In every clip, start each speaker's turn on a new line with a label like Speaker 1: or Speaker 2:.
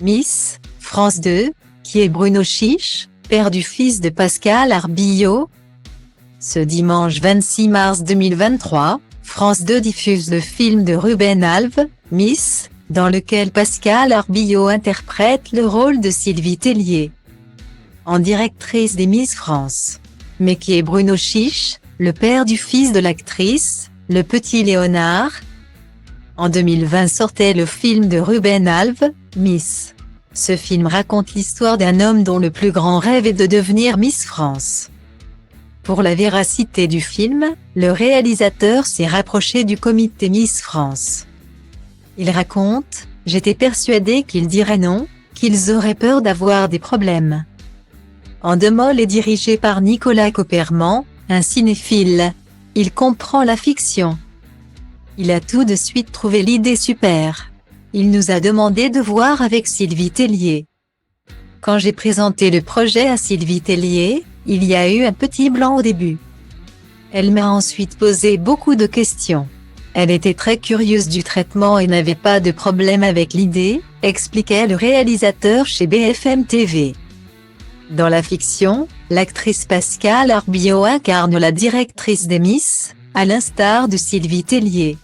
Speaker 1: Miss France 2, qui est Bruno Chiche, père du fils de Pascal Arbillot. Ce dimanche 26 mars 2023, France 2 diffuse le film de Ruben Alves, Miss, dans lequel Pascal Arbillot interprète le rôle de Sylvie Tellier, en directrice des Miss France. Mais qui est Bruno Chiche, le père du fils de l'actrice, le petit Léonard. En 2020 sortait le film de Ruben Alves, Miss. Ce film raconte l'histoire d'un homme dont le plus grand rêve est de devenir Miss France. Pour la véracité du film, le réalisateur s'est rapproché du comité Miss France. Il raconte: « J'étais persuadé qu'ils diraient non, qu'ils auraient peur d'avoir des problèmes. » Endemol est dirigé par Nicolas Copperman, un cinéphile. Il comprend la fiction. Il a tout de suite trouvé l'idée super. Il nous a demandé de voir avec Sylvie Tellier. Quand j'ai présenté le projet à Sylvie Tellier, il y a eu un petit blanc au début. Elle m'a ensuite posé beaucoup de questions. Elle était très curieuse du traitement et n'avait pas de problème avec l'idée, expliquait le réalisateur chez BFM TV. Dans la fiction, l'actrice Pascal Arbillot incarne la directrice des Miss, à l'instar de Sylvie Tellier.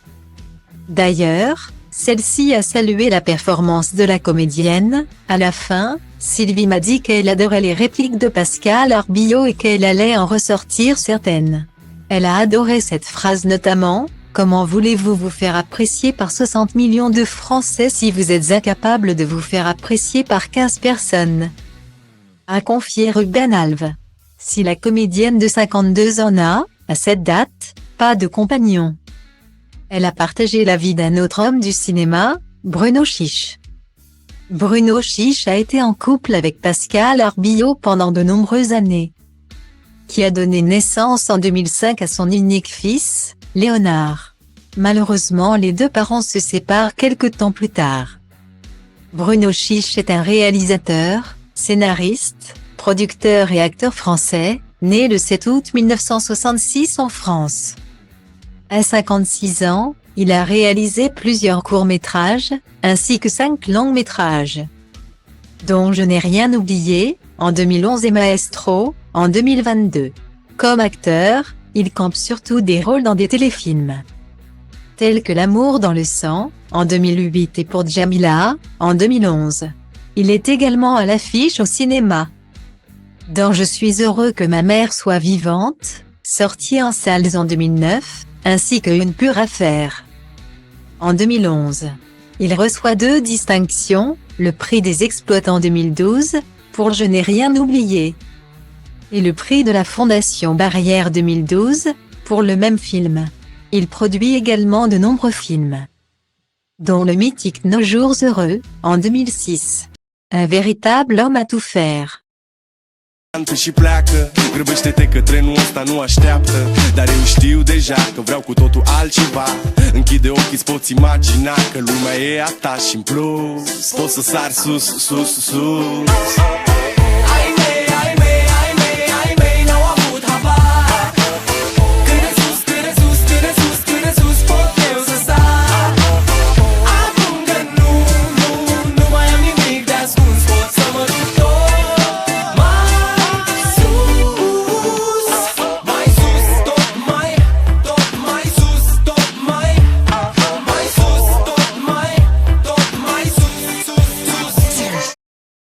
Speaker 1: D'ailleurs, celle-ci a salué la performance de la comédienne. À la fin, Sylvie m'a dit qu'elle adorait les répliques de Pascal Arbillot et qu'elle allait en ressortir certaines. Elle a adoré cette phrase notamment: « Comment voulez-vous vous faire apprécier par 60 millions de Français si vous êtes incapable de vous faire apprécier par 15 personnes ?» a confié Ruben Alves. Si la comédienne de 52 ans n'a, à cette date, pas de compagnon, elle a partagé la vie d'un autre homme du cinéma, Bruno Chiche. Bruno Chiche a été en couple avec Pascal Arbillot pendant de nombreuses années, qui a donné naissance en 2005 à son unique fils, Léonard. Malheureusement, les deux parents se séparent quelque temps plus tard. Bruno Chiche est un réalisateur, scénariste, producteur et acteur français, né le 7 août 1966 en France. À 56 ans, il a réalisé plusieurs courts-métrages, ainsi que 5 longs-métrages, dont Je n'ai rien oublié, en 2011 et Maestro, en 2022. Comme acteur, il campe surtout des rôles dans des téléfilms, tels que L'amour dans le sang, en 2008 et Pour Djamila, en 2011. Il est également à l'affiche au cinéma dans Je suis heureux que ma mère soit vivante, sorti en salles en 2009, ainsi que Une pure affaire, en 2011. Il reçoit 2 distinctions, le prix des exploitants 2012, pour Je n'ai rien oublié, et le prix de la Fondation Barrière 2012, pour le même film. Il produit également de nombreux films, dont le mythique Nos jours heureux, en 2006. Un véritable homme à tout faire.
Speaker 2: Și pleacă, grăbește-te că trenul ăsta nu așteaptă. Dar eu știu deja că vreau cu totul altceva. Închide ochii, îți poți imagina că lumea e a ta și în plus poți să sari sus, sus, sus.